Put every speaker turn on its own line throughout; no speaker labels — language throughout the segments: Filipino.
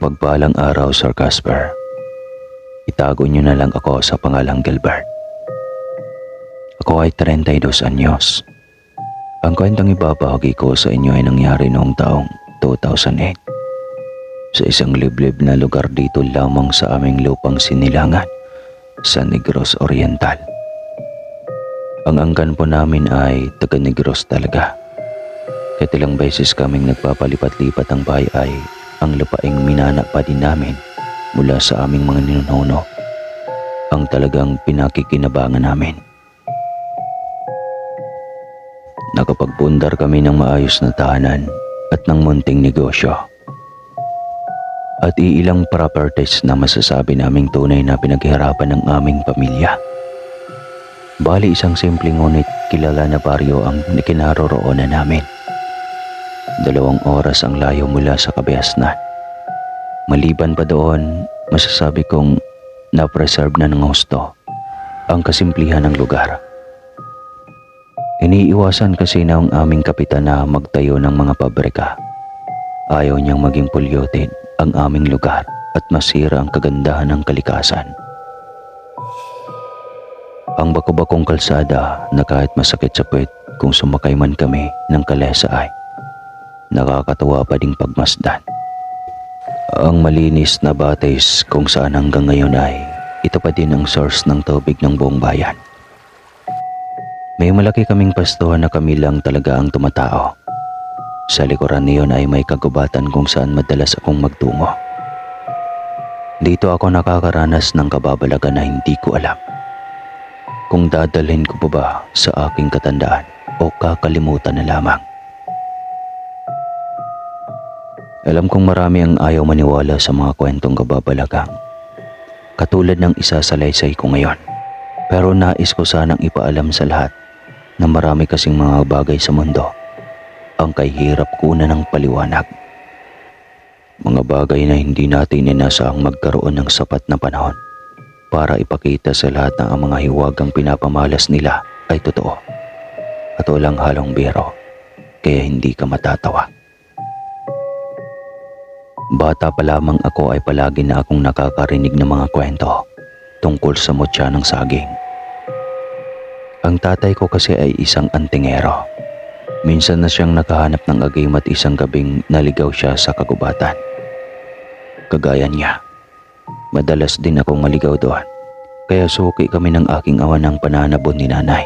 Mapagpalang araw, Sir Casper. Itago niyo na lang ako sa pangalang Gilbert. Ako ay 32 anyos. Ang kwentang ibabahagi ko sa inyo ay nangyari noong taong 2008 sa isang liblib na lugar dito lamang sa aming lupang sinilangan sa Negros Oriental. Ang angkan po namin ay taga Negros talaga. Kahit ilang beses kaming nagpapalipat-lipat ang bahay ay ang lupaing minana pa din namin mula sa aming mga ninuno ang talagang pinakikinabangan namin. Nakapagpundar kami ng maayos na tahanan at ng munting negosyo. At iilang properties na masasabi naming tunay na pinaghirapan ng aming pamilya. Bali isang simpleng ngunit kilala na baryo ang kinaroroonan namin. 2 oras ang layo mula sa Kabayasnan. Maliban pa doon, masasabi kong na-preserve na ng husto ang kasimplihan ng lugar. Iniiwasan kasi ng aming kapitan na magtayo ng mga pabrika. Ayaw niyang maging polluted ang aming lugar at masira ang kagandahan ng kalikasan. Ang bako-bakong kalsada na kahit masakit sa puwet kung sumakay man kami ng kalesa ay nakakatuwa pa ding pagmasdan. Ang malinis na batis kung saan hanggang ngayon ay ito pa din ang source ng tubig ng buong bayan. May malaki kaming pastuhan na kami lang talaga ang tumatao. Sa likuran niyon ay may kagubatan kung saan madalas akong magtungo. Dito ako nakakaranas ng kababalagan na hindi ko alam kung dadalhin ko pa ba sa aking katandaan o kakalimutan na lamang. Alam kong marami ang ayaw maniwala sa mga kwentong kababalagang katulad ng isasalaysay ko ngayon. Pero nais ko sanang ipaalam sa lahat na marami kasing mga bagay sa mundo ang kahirap kunan ng paliwanag. Mga bagay na hindi natin inasahang magkaroon ng sapat na panahon para ipakita sa lahat na ang mga hiwagang pinapamalas nila ay totoo at walang halong biro, kaya hindi ka matatawa. Bata pa lamang ako ay palagi na akong nakakarinig ng mga kwento tungkol sa mutya ng saging. Ang tatay ko kasi ay isang antingero. Minsan na siyang nakahanap ng agim at isang gabing naligaw siya sa kagubatan. Kagaya niya, madalas din akong maligaw doon. Kaya suki kami ng aking awa ng pananabon ni nanay.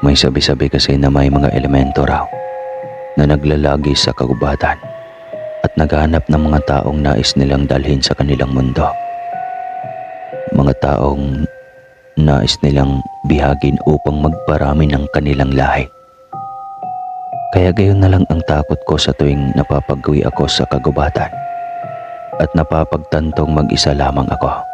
May sabi-sabi kasi na may mga elemento raw na naglalagi sa kagubatan at naghahanap ng mga taong nais nilang dalhin sa kanilang mundo. Mga taong nais nilang bihagin upang magparami ng kanilang lahi. Kaya gayon na lang ang takot ko sa tuwing napapagawi ako sa kagubatan at napapagtantong mag-isa lamang ako.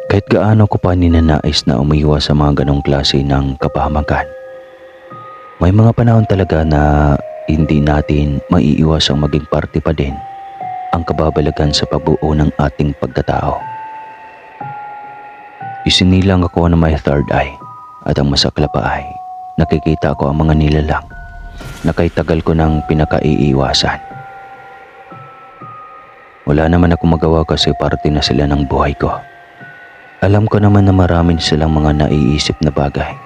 Kahit gaano ko pa ninanais na umiwas sa mga ganong klase ng kapahamakan, may mga panahon talaga na hindi natin maiiwas ang maging parte pa din ang kababalagan sa pagbuo ng ating pagkatao. Isinilang ako na may third eye at ang masakla pa ay nakikita ko ang mga nilalang na kay tagal ko nang pinakaiiwasan. Wala naman ako magawa kasi parte na sila ng buhay ko. Alam ko naman na marami silang mga naiisip na bagay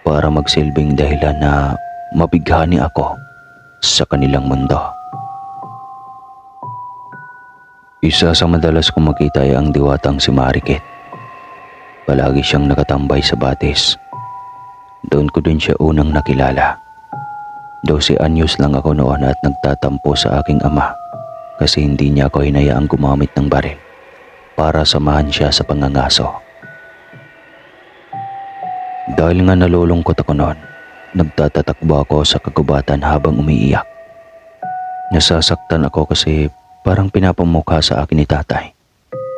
para magsilbing dahilan na mabighani ako sa kanilang mundo. Isa sa madalas kong makita ay ang diwatang si Marikit. Palagi siyang nakatambay sa batis. Doon ko din siya unang nakilala. 12 anyos lang ako noon at nagtatampo sa aking ama kasi hindi niya ako hinayaang gumamit ng baril para samahan siya sa pangangaso. Dahil nga nalulungkot ako noon, nagtatatakbo ako sa kagubatan habang umiiyak. Nasasaktan ako kasi parang pinapamukha sa akin ni tatay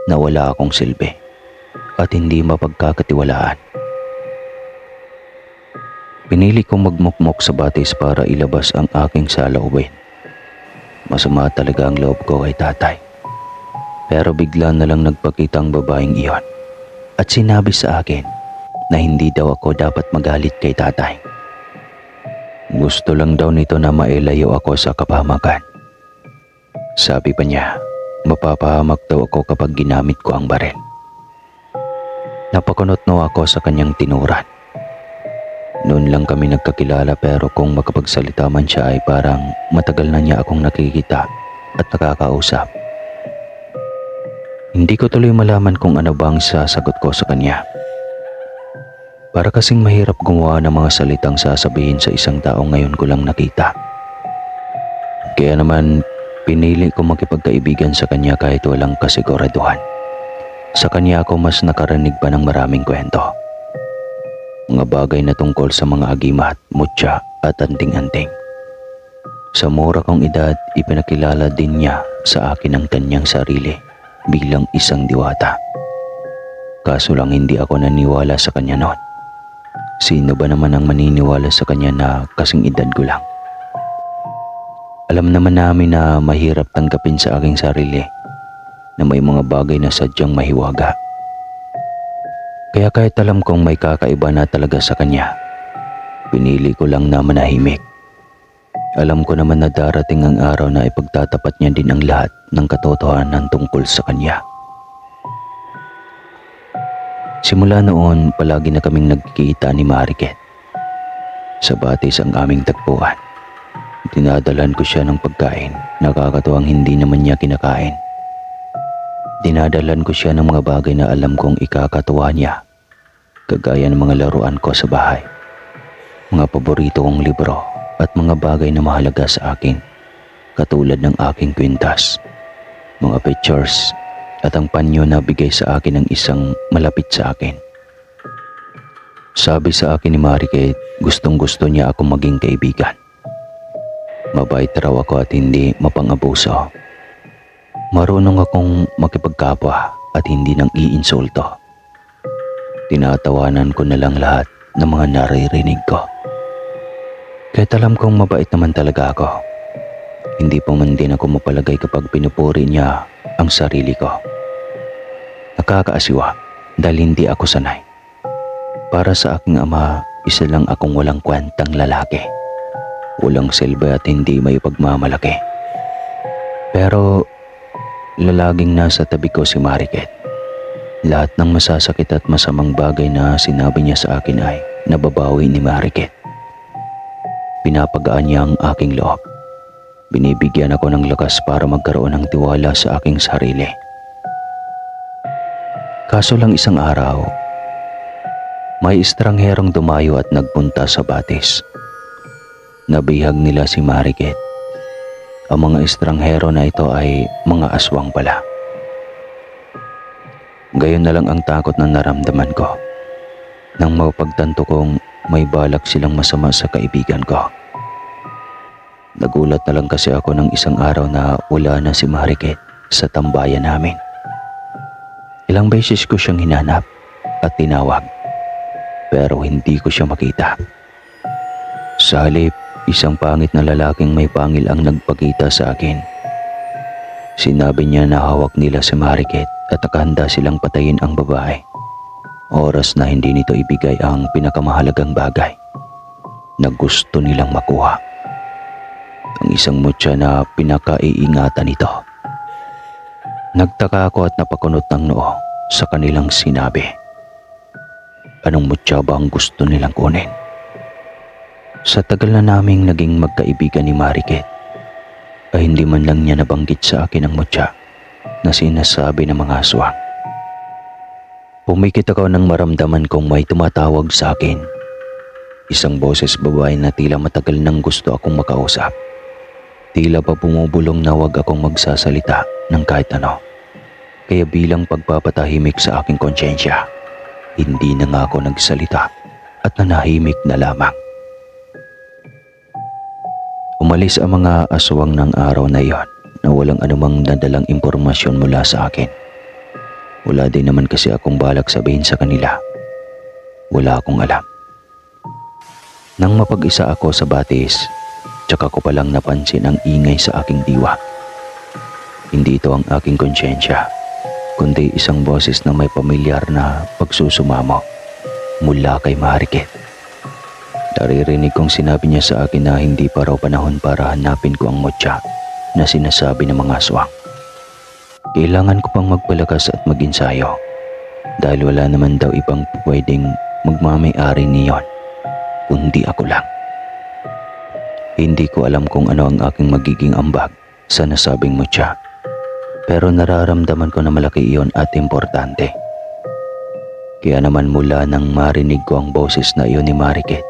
na wala akong silbi at hindi mapagkakatiwalaan. Pinili kong magmukmok sa batis para ilabas ang aking saloobin. Masama talaga ang loob ko kay tatay. Pero bigla na lang nagpakita ang babaeng iyon at sinabi sa akin na hindi daw ako dapat magalit kay tatay. Gusto lang daw nito na mailayo ako sa kapahamakan Sabi pa niya, mapapahamak daw ako kapag ginamit ko ang baril. Napakunot-no ako sa kanyang tinuran. Noon lang kami nagkakilala pero kung makapagsalita man siya ay parang matagal na niya akong nakikita at nakakausap. Hindi ko tuloy malaman kung ano ba ang sasagot ko sa kanya. Para kasing mahirap gumawa ng mga salitang sasabihin sa isang tao ngayon ko lang nakita. Kaya naman pinili ko makipagkaibigan sa kanya kahit walang kasiguraduhan. Sa kanya ako mas nakarinig pa ng maraming kwento. Mga bagay na tungkol sa mga agimat, mutya at anting-anting. Sa mura kong edad, ipinakilala din niya sa akin ang kanyang sarili bilang isang diwata. Kaso lang hindi ako naniwala sa kanya noon. Sino ba naman ang maniniwala sa kanya na kasing edad ko lang? Alam naman namin na mahirap tanggapin sa aking sarili na may mga bagay na sadyang mahiwaga. Kaya kahit alam kong may kakaiba na talaga sa kanya, pinili ko lang na manahimik. Alam ko naman na darating ang araw na ipagtatapat niya din ang lahat ng katotohanan tungkol sa kanya. Simula noon, palagi na kaming nagkikita ni Mariket. Sa batis ang aming tagpuan. Dinadalan ko siya ng pagkain, nakakatuwang hindi naman niya kinakain. Dinadalan ko siya ng mga bagay na alam kong ikakatuwa niya, kagaya ng mga laruan ko sa bahay, mga paborito kong libro at mga bagay na mahalaga sa akin, katulad ng aking kwintas, mga pictures at ang panyo na bigay sa akin ng isang malapit sa akin. Sabi sa akin ni Mariket, gustong-gusto niya akong maging kaibigan. Mabait raw ako at hindi mapang-abuso. Marunong akong makipagkapwa at hindi nang iinsulto. Tinatawanan ko na lang lahat ng mga naririnig ko. Kahit alam kong mabait naman talaga ako, hindi pa man din ako mapalagay kapag pinupuri niya ang sarili ko. Nakakaasiwa dahil hindi ako sanay. Para sa aking ama, isa lang akong walang kwentang lalaki. Walang silbi at hindi may pagmamalaki. Pero lalaging nasa tabi ko si Mariket. Lahat ng masasakit at masamang bagay na sinabi niya sa akin ay nababawi ni Mariket. Pinapagaan niya ang aking loob. Binibigyan ako ng lakas para magkaroon ng tiwala sa aking sarili. Kaso lang isang araw, may estrangherong dumayo at nagpunta sa batis. Nabihag nila si Mariket. Ang mga estranghero na ito ay mga aswang pala. Gayon na lang ang takot na naramdaman ko nang mapagtanto kong may balak silang masama sa kaibigan ko. Nagulat na lang kasi ako ng isang araw na wala na si Mariket sa tambayan namin. Ilang beses ko siyang hinanap at tinawag pero hindi ko siya makita. Sa halip, isang pangit na lalaking may pangil ang nagpakita sa akin. Sinabi niya na hawak nila si Mariket at nakahanda silang patayin ang babae. Oras na hindi nito ibigay ang pinakamahalagang bagay na gusto nilang makuha. Ang isang mutya na pinakaiingatan nito. Nagtaka ako at napakunot ng noo sa kanilang sinabi. Anong mutya ba ang gusto nilang kunin? Sa tagal na naming naging magkaibigan ni Mariket, ay hindi man lang niya nabanggit sa akin ang mutya na sinasabi ng mga aswang. Pumikit ako nang maramdaman kong may tumatawag sa akin. Isang boses babae na tila matagal nang gusto akong makausap. Tila pa bumubulong na wag akong magsasalita ng kahit ano. Kaya bilang pagpapatahimik sa aking konsyensya, hindi na nga ako nagsalita at nanahimik na lamang. Umalis ang mga aswang ng araw na iyon na walang anumang nadalang impormasyon mula sa akin. Wala din naman kasi akong balak sabihin sa kanila. Wala akong alam. Nang mapag-isa ako sa batis, tsaka ko palang napansin ang ingay sa aking diwa. Hindi ito ang aking konsyensya, kundi isang boses na may pamilyar na pagsusumamo mula kay Mariket. Naririnig kong sinabi niya sa akin na hindi pa raw panahon para hanapin ko ang mutya na sinasabi ng mga aswang. Kailangan ko pang magpalakas at mag-ensayo dahil wala naman daw ibang pwedeng magmamay-ari niyon kundi ako lang. Hindi ko alam kung ano ang aking magiging ambag sa nasabing mutya, pero nararamdaman ko na malaki iyon at importante. Kaya naman mula nang marinig ko ang boses na iyon ni Mariket,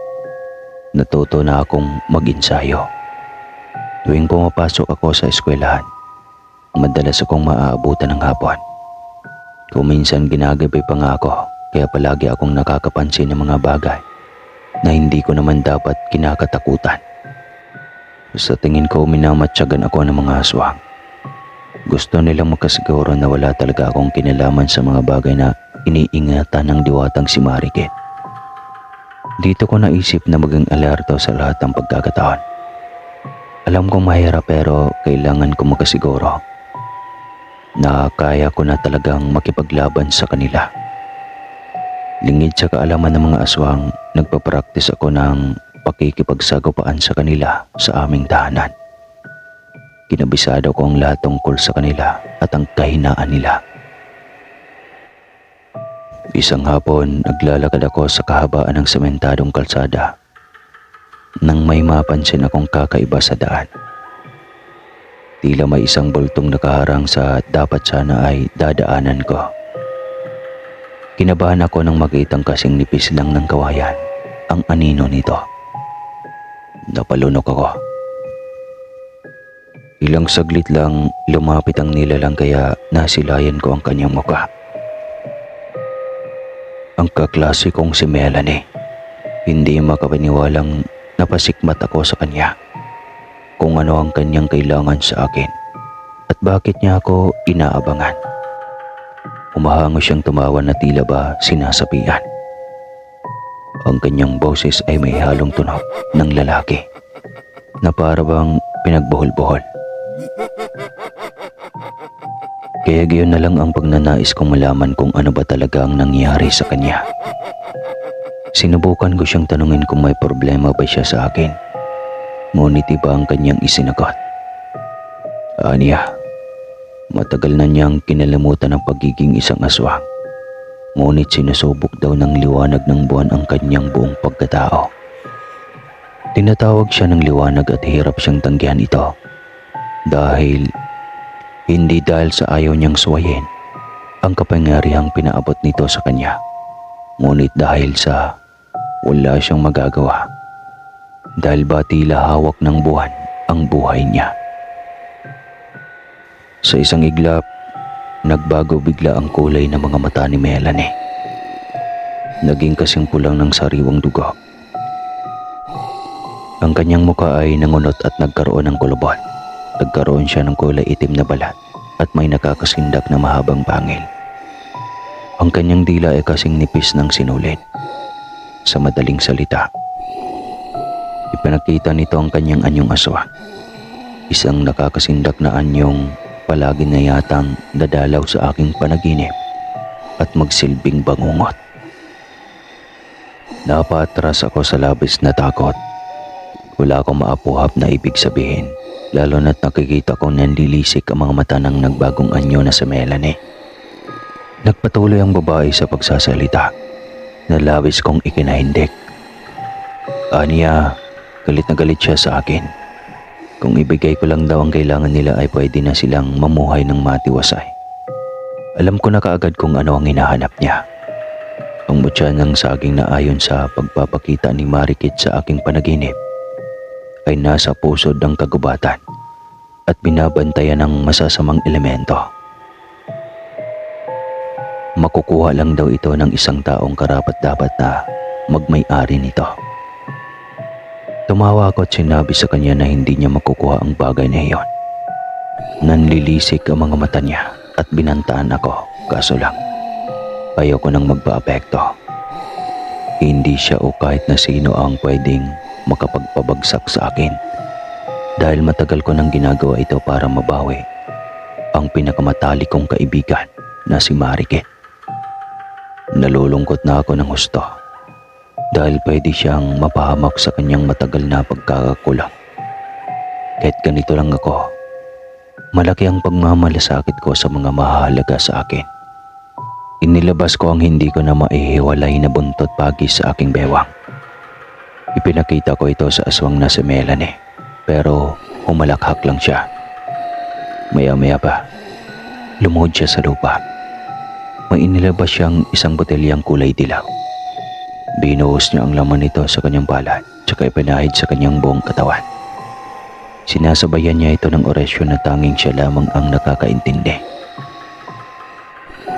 natuto na akong mag-ensayo. Tuwing pumapasok ako sa eskwelahan, madalas akong maaabutan ng hapon. Kung minsan ginagabi pa nga ako, kaya palagi akong nakakapansin ng mga bagay na hindi ko naman dapat kinakatakutan. Sa tingin ko, minamatyagan ako ng mga aswang. Gusto nilang makasiguro na wala talaga akong kinalaman sa mga bagay na iniingatan ng diwatang si Mariket. Dito ko naisip na maging alerto sa lahat ng pagkakataon. Alam kong mahirap pero kailangan ko makasiguro na kaya ko na talagang makipaglaban sa kanila. Lingid sa kaalaman ng mga aswang, nagpa-practice ako ng pakikipagsagupaan sa kanila sa aming tahanan. Kinabisado ko ang lahat tungkol sa kanila at ang kahinaan nila. Isang hapon, naglalakad ako sa kahabaan ng sementadong kalsada nang may mapansin akong kakaiba sa daan. Tila may isang bultong nakaharang sa dapat sana ay dadaanan ko. Kinabahan ako nang makitang kasing nipis lang ng kawayan ang anino nito. Napalunok ako. Ilang saglit lang lumapit ang nilalang kaya nasilayan ko ang kanyang mukha. Ang kaklase kong si Melanie. Hindi makapaniwalang napasikmat ako sa kanya kung ano ang kanyang kailangan sa akin at bakit niya ako inaabangan. Umahango siyang tumawa na tila ba sinasapian. Ang kanyang boses ay may halong tunog ng lalaki na para bang pinagbuhol-buhol. Kaya gayon na lang ang pagnanais kong malaman kung ano ba talaga ang nangyari sa kanya. Sinubukan ko siyang tanungin kung may problema ba siya sa akin. Ngunit iba ang kanyang isinagot. Aniya, matagal na niyang kinalimutan ang pagiging isang aswang. Ngunit sinusubok daw ng liwanag ng buwan ang kanyang buong pagkatao. Tinatawag siya ng liwanag at hirap siyang tanggihan ito. Hindi dahil sa ayaw niyang suwayin ang kapangyarihang pinaabot nito sa kanya, ngunit dahil sa wala siyang magagawa dahil ba tila hawak ng buwan ang buhay niya. Sa isang iglap, nagbago bigla ang kulay ng mga mata ni Melanie. Naging kasing pulang ng sariwang dugo. Ang kanyang mukha ay nangunot at nagkaroon ng kulubot. Nagkaroon siya ng kulay itim na balat at may nakakasindak na mahabang pangil. Ang kanyang dila ay kasing nipis ng sinulid. Sa madaling salita, ipinakita nito ang kanyang anyong aswang. Isang nakakasindak na anyong palagi na yatang dadalaw sa aking panaginip at magsilbing bangungot. Napatras ako sa labis na takot. Wala akong maapuhap na ibig sabihin, lalo na't nakikita kong nanlilisik ang mga mata ng nagbagong anyo na si Melanie. Nagpatuloy ang babae sa pagsasalita na labis kong ikinahindik. Aniya, galit na galit siya sa akin. Kung ibigay ko lang daw ang kailangan nila ay pwede na silang mamuhay ng matiwasay. Alam ko na kaagad kung ano ang hinahanap niya. Ang mutya ng saging na ayon sa pagpapakita ni Mariket sa aking panaginip ay nasa pusod ng kagubatan at binabantayan ng masasamang elemento. Makukuha lang daw ito ng isang taong karapat-dapat na magmay-ari nito. Tumawa ako at sinabi sa kanya na hindi niya makukuha ang bagay na iyon. Nanlilisik ang mga mata niya at binantaan ako, kaso lang ayaw ko nang magpa-apekto. Hindi siya o kahit na sino ang pwedeng makapagpabagsak sa akin dahil matagal ko nang ginagawa ito para mabawi ang pinakamatalik kong kaibigan na si Mariket. Nalulungkot na ako ng husto dahil pwede siyang mapahamak sa kanyang matagal na pagkakakulang. Kahit ganito lang ako, Malaki ang pagmamalasakit ko sa mga mahalaga sa akin. Inilabas ko ang hindi ko na maihiwalay na buntot pagi sa aking bewang. Ipinakita ko ito sa aswang na si Melanie, pero humalakhak lang siya. Maya-maya pa, lumuhod siya sa lupa. May inilabas siyang isang botelyang kulay dilaw. Binuhos niya ang laman nito sa kanyang balat, tsaka ipinahid sa kanyang buong katawan. Sinasabayan niya ito ng orasyon na tanging siya lamang ang nakakaintindi.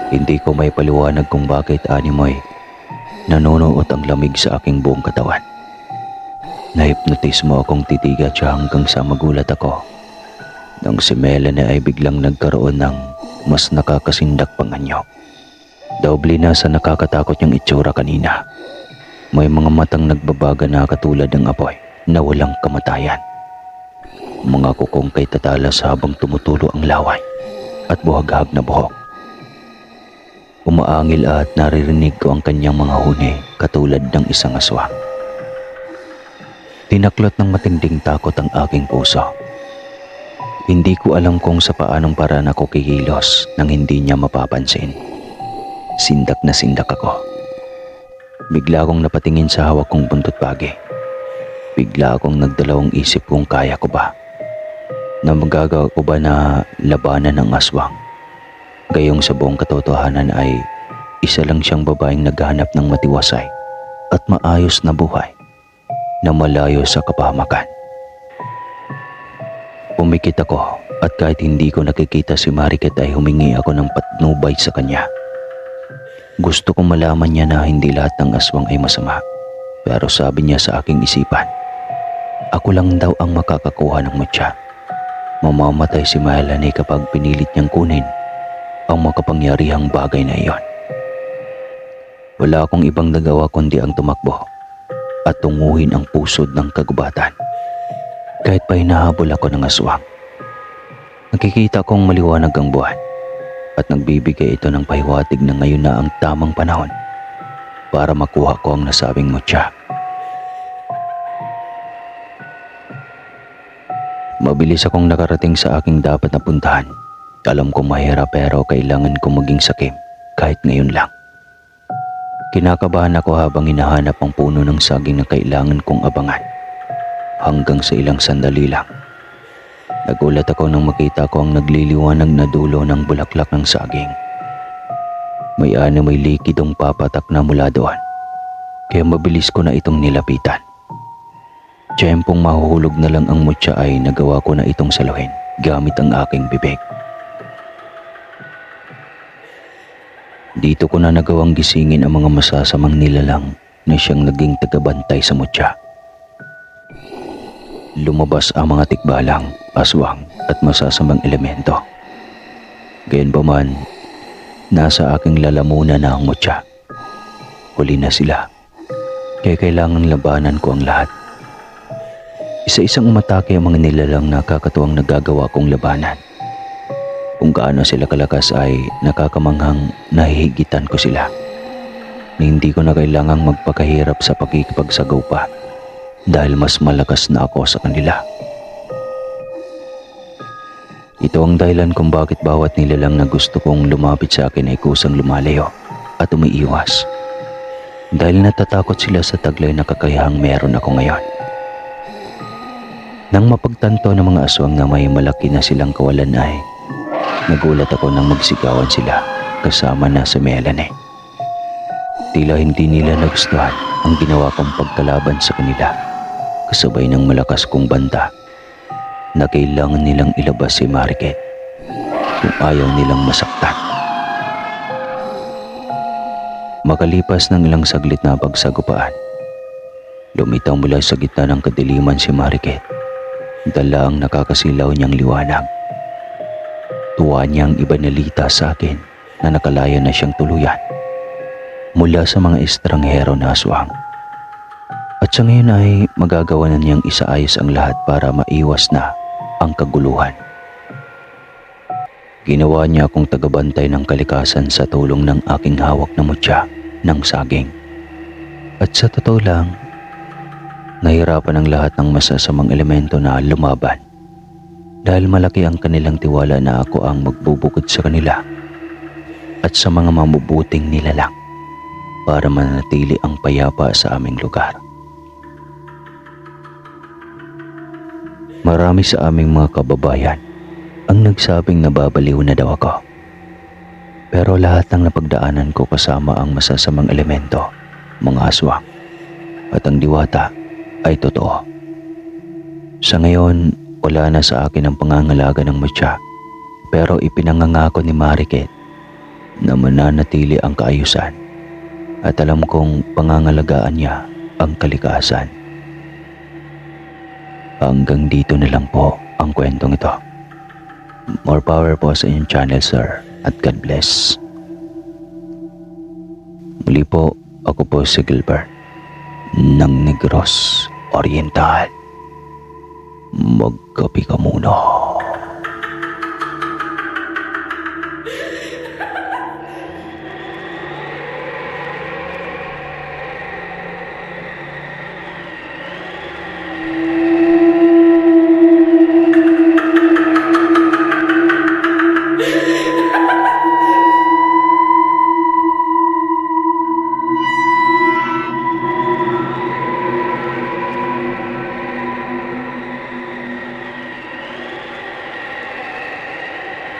Hindi ko may paliwanag kung bakit animoy nanunuot ang lamig sa aking buong katawan. Nahipnotismo akong titigat siya hanggang sa magulat ako nang si Melanie ay biglang nagkaroon ng mas nakakasindak pang anyo. Doble na sa nakakatakot niyang itsura kanina. May mga matang nagbabaga na katulad ng apoy na walang kamatayan. Mga kukong kay tatalas habang tumutulo ang laway at buhaghag na buhok. Umaangil at naririnig ko ang kanyang mga huni katulad ng isang aswang. Tinaklot ng matinding takot ang aking puso. Hindi ko alam kung sa paanong paraan ako kikilos nang hindi niya mapapansin. Sindak na sindak ako. Bigla akong napatingin sa hawak kong buntot pagi. Bigla akong nagdalawang isip kung kaya ko ba. Na magagawa ko ba na labanan ng aswang. Gayong sa buong katotohanan ay isa lang siyang babaeng naghahanap ng matiwasay at maayos na buhay na malayo sa kapahamakan. Pumikit ako at kahit hindi ko nakikita si Mariket ay humingi ako ng patnubay sa kanya. Gusto kong malaman niya na hindi lahat ng aswang ay masama, pero sabi niya sa aking isipan, ako lang daw ang makakakuha ng mutya. Mamamatay si Melanie kapag pinilit niyang kunin ang makapangyarihang bagay na iyon. Wala akong ibang nagawa kundi ang tumakbo at tunguhin ang pusod ng kagubatan. Kahit pa hinahabol ako ng aswang, nakikita kong maliwanag ang buwan at nagbibigay ito ng pahiwatig na ngayon na ang tamang panahon para makuha ko ang nasabing mutya. Mabilis akong nakarating sa aking dapat na puntahan. Alam kong mahirap pero kailangan kong maging sakim kahit ngayon lang. Kinakabahan ako habang hinahanap ang puno ng saging na kailangan kong abangan. Hanggang sa ilang sandali lang, nagulat ako nang makita ko ang nagliliwanag na dulo ng bulaklak ng saging. May likidong papatak na mula doon, kaya mabilis ko na itong nilapitan. Tiyempong mahuhulog na lang ang mutya ay nagawa ko na itong saluhin gamit ang aking bibig. Dito ko na nagawang gisingin ang mga masasamang nilalang na siyang naging tagabantay sa mutya. Lumabas ang mga tikbalang, aswang at masasamang elemento. Gayunpaman, nasa aking lalamunan na ang mutya. Huli na sila, kaya kailangan labanan ko ang lahat. Isa-isang umatake ang mga nilalang na kakatuwang nagagawa kong labanan. Kung gaano sila kalakas ay nakakamanghang nahihigitan ko sila. Na hindi ko na kailangang magpakahirap sa pakikipagsagaw pa dahil mas malakas na ako sa kanila. Ito ang dahilan kung bakit bawat nilalang na gusto kong lumapit sa akin ay kusang lumalayo at umiiwas. Dahil natatakot sila sa taglay na kakayahang meron ako ngayon. Nang mapagtanto ng mga aswang na may malaki na silang kawalan ay nagulat ako nang magsigawan sila kasama na si Melanie. Tila hindi nila nagustuhan ang ginawa kong pagkalaban sa kanila kasabay ng malakas kong banta na kailangan nilang ilabas si Mariket kung ayaw nilang masaktan. Makalipas ng ilang saglit na pagsagupaan, lumitaw mula sa gitna ng kadiliman si Mariket. Dala ang nakakasilaw niyang liwanag. Tuwa niyang ibanalita sa akin na nakalaya na siyang tuluyan mula sa mga estranghero na aswang. At sa ngayon ay magagawa na niyang isaayos ang lahat para maiwas na ang kaguluhan. Ginawa niya akong tagabantay ng kalikasan sa tulong ng aking hawak na mutya ng saging. At sa totoo lang, nahirapan ang lahat ng masasamang elemento na lumaban dahil malaki ang kanilang tiwala na ako ang magbubukod sa kanila at sa mga mabubuting nilalang para manatili ang payapa sa aming lugar. Marami sa aming mga kababayan ang nagsabing nababaliw na daw ako. Pero lahat ng napagdaanan ko kasama ang masasamang elemento, mga aswang, at ang diwata ay totoo. Sa ngayon, wala na sa akin ang pangangalaga ng mutya, pero ipinangangako ni Mariket na mananatili ang kaayusan at alam kong pangangalagaan niya ang kalikasan. Hanggang dito na lang po ang kwentong ito. More power po sa inyong channel, sir, at God bless. Muli po, ako po si Gilbert ng Negros Oriental. Magkape ka muna.